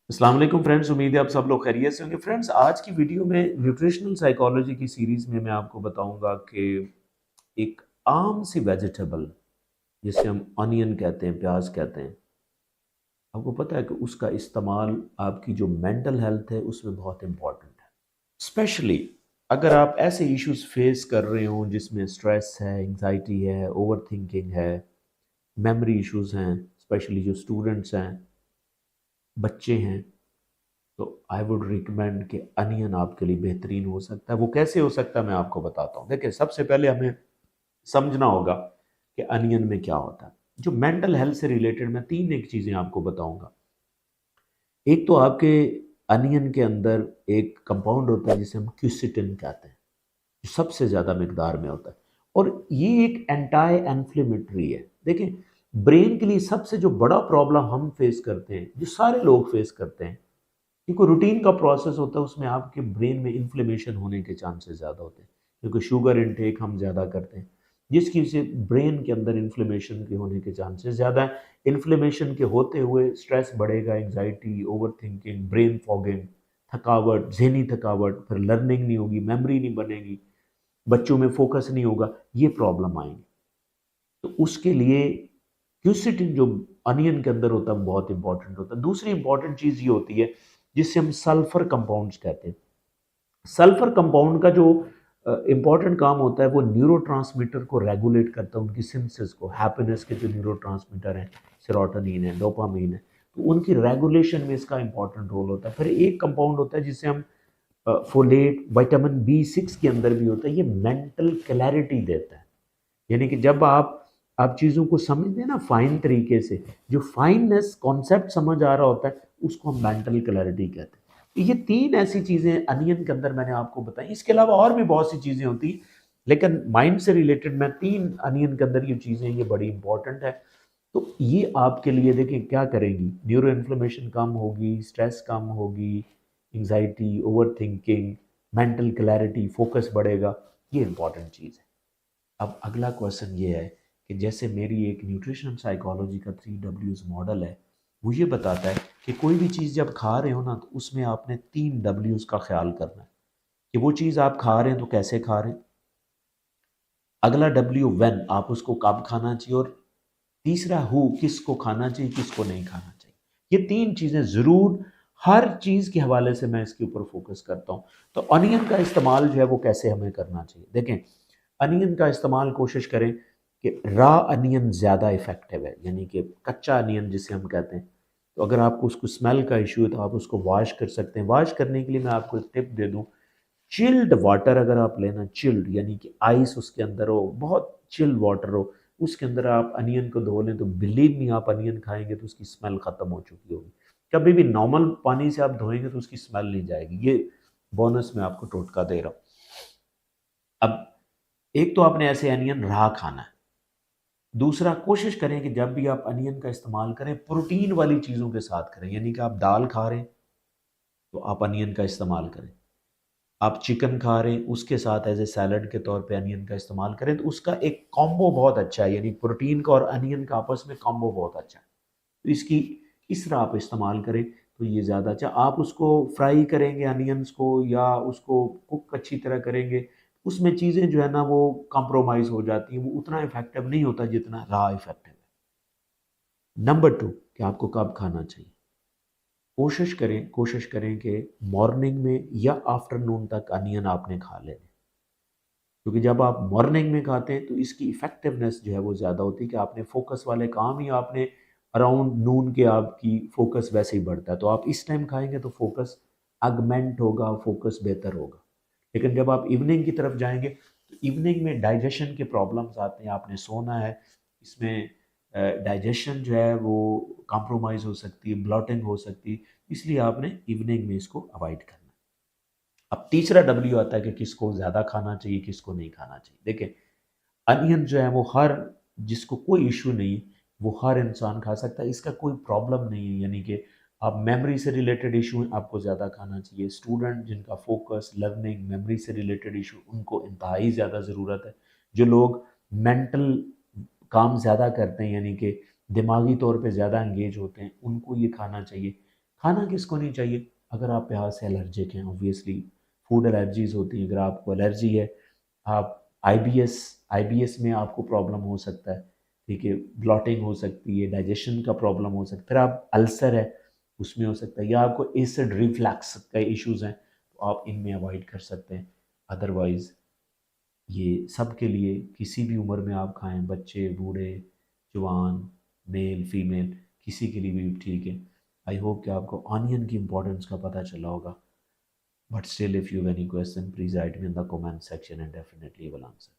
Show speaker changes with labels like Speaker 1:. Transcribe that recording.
Speaker 1: अस्सलाम वालेकुम फ्रेंड्स, उम्मीद है आप सब लोग खैरियत से होंगे। फ्रेंड्स, आज की वीडियो में न्यूट्रिशनल साइकोलॉजी की सीरीज़ में मैं आपको बताऊंगा कि एक आम सी वेजिटेबल जिसे हम अनियन कहते हैं, प्याज कहते हैं, आपको पता है कि उसका इस्तेमाल आपकी जो मेंटल हेल्थ है उसमें बहुत इंपॉर्टेंट है। स्पेशली अगर आप ऐसे इश्यूज फेस कर रहे हो जिसमें स्ट्रेस है, एंजाइटी है, ओवर थिंकिंग है, मेमोरी इश्यूज हैं, स्पेशली जो स्टूडेंट्स हैं, बच्चे हैं, तो आई वुड रिकमेंड कि अनियन आपके लिए बेहतरीन हो सकता है। वो कैसे हो सकता है मैं आपको बताता हूँ। देखिए, सबसे पहले हमें समझना होगा कि अनियन में क्या होता है। जो मेंटल हेल्थ से रिलेटेड मैं तीन एक चीज़ें आपको बताऊंगा। एक तो आपके अनियन के अंदर एक कंपाउंड होता है जिसे हम क्यूसिटिन कहते हैं, जो सबसे ज़्यादा मिकदार में होता है, और ये एक एंटी इन्फ्लेमेटरी है। देखिए, ब्रेन के लिए सबसे जो बड़ा प्रॉब्लम हम फेस करते हैं, जो सारे लोग फेस करते हैं, क्योंकि रूटीन का प्रोसेस होता है, उसमें आपके ब्रेन में इन्फ्लेमेशन होने के चांसेस ज़्यादा होते हैं, क्योंकि शुगर इनटेक हम ज़्यादा करते हैं, जिसकी वजह से ब्रेन के अंदर इन्फ्लेमेशन के होने के चांसेस ज़्यादा हैं। इन्फ्लेमेशन के होते हुए स्ट्रेस बढ़ेगा, anxiety, over thinking, brain fogging, थकावट, जहनी थकावट, फिर लर्निंग नहीं होगी, मेमोरी नहीं बनेगी, बच्चों में फोकस नहीं होगा, ये प्रॉब्लम आएंगी। तो उसके लिए क्यूसिटिन जो अनियन के अंदर होता है बहुत इंपॉर्टेंट होता है। दूसरी इंपॉर्टेंट चीज़ ये होती है जिससे हम सल्फर कंपाउंड्स कहते हैं। सल्फर कंपाउंड का जो इंपॉर्टेंट काम होता है वो न्यूरोट्रांसमीटर को रेगुलेट करता है, उनकी सिंथेसिस को। हैप्पीनेस के जो न्यूरोट्रांसमीटर हैं, सेरोटोनिन है, डोपामीन है, तो उनकी रेगुलेशन में इसका इंपॉर्टेंट रोल होता है। फिर एक कंपाउंड होता है जिसे हम फोलेट, विटामिन बी 6 के अंदर भी होता है, ये मेंटल क्लैरिटी देता है। यानी कि जब आप चीज़ों को समझते हैं ना फाइन तरीके से, जो फाइननेस कॉन्सेप्ट समझ आ रहा होता है, उसको हम मेंटल क्लैरिटी कहते हैं। तो ये तीन ऐसी चीज़ें अनियन के अंदर मैंने आपको बताई। इसके अलावा और भी बहुत सी चीज़ें होती हैं, लेकिन माइंड से रिलेटेड मैं तीन अनियन के अंदर ये चीज़ें, ये बड़ी इंपॉर्टेंट है। तो ये आपके लिए देखें क्या करेंगी, न्यूरो इन्फ्लेमेशन कम होगी, स्ट्रेस कम होगी, anxiety, over thinking, mental clarity, focus बढ़ेगा, ये इंपॉर्टेंट चीज़ है। अब अगला क्वेश्चन ये है कि जैसे मेरी एक न्यूट्रिशन साइकोलॉजी का 3Ws मॉडल है, वो ये बताता है कि कोई भी चीज़ जब खा रहे हो ना, तो उसमें आपने 3Ws का ख्याल करना है कि वो चीज़ आप खा रहे हैं तो कैसे खा रहे हैं। अगला W, व्हेन, आप उसको कब खाना चाहिए। और तीसरा हु, किसको खाना चाहिए, किसको नहीं खाना चाहिए। ये तीन चीज़ें ज़रूर, हर चीज़ के हवाले से मैं इसके ऊपर फोकस करता हूँ। तो अनियन का इस्तेमाल जो है वो कैसे हमें करना चाहिए। देखें, अनियन का इस्तेमाल कोशिश करें कि रॉ अनियन ज़्यादा इफ़ेक्टिव है, यानी कि कच्चा अनियन जिसे हम कहते हैं। तो अगर आपको उसको स्मेल का इशू है तो आप उसको वॉश कर सकते हैं। वॉश करने के लिए मैं आपको एक टिप दे दूं, चिल्ड वाटर अगर आप लेना, चिल्ड यानी कि आइस उसके अंदर हो, बहुत चिल्ड वाटर हो, उसके अंदर आप अनियन को धो लें, तो बिलीव मी, आप अनियन खाएंगे तो उसकी स्मेल ख़त्म हो चुकी होगी। कभी भी नॉर्मल पानी से आप धोएंगे तो उसकी स्मेल नहीं जाएगी। ये बोनस मैं आपको टोटका दे रहा हूँ। अब एक तो आपने ऐसे अनियन रहा खाना है। दूसरा, कोशिश करें कि जब भी आप अनियन का इस्तेमाल करें, प्रोटीन वाली चीज़ों के साथ करें, यानी कि आप दाल खा रहे हैं तो आप अनियन का इस्तेमाल करें। आप चिकन खा रहे हैं, उसके साथ एज ए सैलड के तौर पे अनियन का इस्तेमाल करें, तो उसका एक कॉम्बो बहुत अच्छा है, यानी प्रोटीन का और अनियन का आपस में कॉम्बो बहुत अच्छा है। तो इसकी इस तरह आप इस्तेमाल करें तो ये ज़्यादा अच्छा। आप उसको फ्राई करेंगे अनियंस को, या उसको कुक अच्छी तरह करेंगे, उसमें चीज़ें जो है ना वो कॉम्प्रोमाइज़ हो जाती हैं, वो उतना इफेक्टिव नहीं होता जितना रॉ इफेक्टिव है। नंबर टू, कि आपको कब खाना चाहिए। कोशिश करें कि मॉर्निंग में या आफ्टरनून तक अनियन आपने खा लेने, क्योंकि जब आप मॉर्निंग में खाते हैं तो इसकी इफ़ेक्टिवनेस जो है वो ज़्यादा होती है, कि आपने फोकस वाले काम ही आपने अराउंड नून के, आपकी फोकस वैसे ही बढ़ता है। तो आप इस टाइम खाएंगे तो फोकस अगमेंट होगा, फोकस बेहतर होगा। लेकिन जब आप इवनिंग की तरफ जाएंगे तो इवनिंग में डाइजेशन के प्रॉब्लम्स आते हैं, आपने सोना है, इसमें डाइजेशन जो है वो कॉम्प्रोमाइज़ हो सकती है, ब्लॉटिंग हो सकती है, इसलिए आपने इवनिंग में इसको अवॉइड करना है। अब तीसरा डब्ल्यू आता है कि किसको ज़्यादा खाना चाहिए, किसको नहीं खाना चाहिए। देखिए, अनियन जो है वो हर, जिसको कोई इशू नहीं, वो हर इंसान खा सकता है, इसका कोई प्रॉब्लम नहीं है। यानी कि आप मेमोरी से रिलेटेड इशू है, आपको ज़्यादा खाना चाहिए। स्टूडेंट जिनका फोकस, लर्निंग, मेमोरी से रिलेटेड इशू, उनको इंतहाई ज़्यादा ज़रूरत है। जो लोग मेंटल काम ज़्यादा करते हैं, यानी कि दिमागी तौर पे ज़्यादा एंगेज होते हैं, उनको ये खाना चाहिए। खाना किसको नहीं चाहिए? अगर आप प्याज से एलर्जिक हैं, ऑब्वियसली फूड एलर्जीज होती हैं, अगर आपको एलर्जी है, आप आईबीएस आईबीएस में आपको प्रॉब्लम हो सकता है, ठीक है, ब्लॉटिंग हो सकती है, डाइजेशन का प्रॉब्लम हो सकता है, फिर आप अल्सर है उसमें हो सकता है, या आपको एसिड रिफ्लक्स का इश्यूज हैं तो आप इनमें अवॉइड कर सकते हैं। अदरवाइज ये सब के लिए किसी भी उम्र में आप खाएं, बच्चे, बूढ़े, जवान, मेल, फीमेल, किसी के लिए भी ठीक है। आई होप कि आपको ऑनियन की इम्पोर्टेंस का पता चला होगा। But still if you have any question please right me in the comment section and definitely will answer.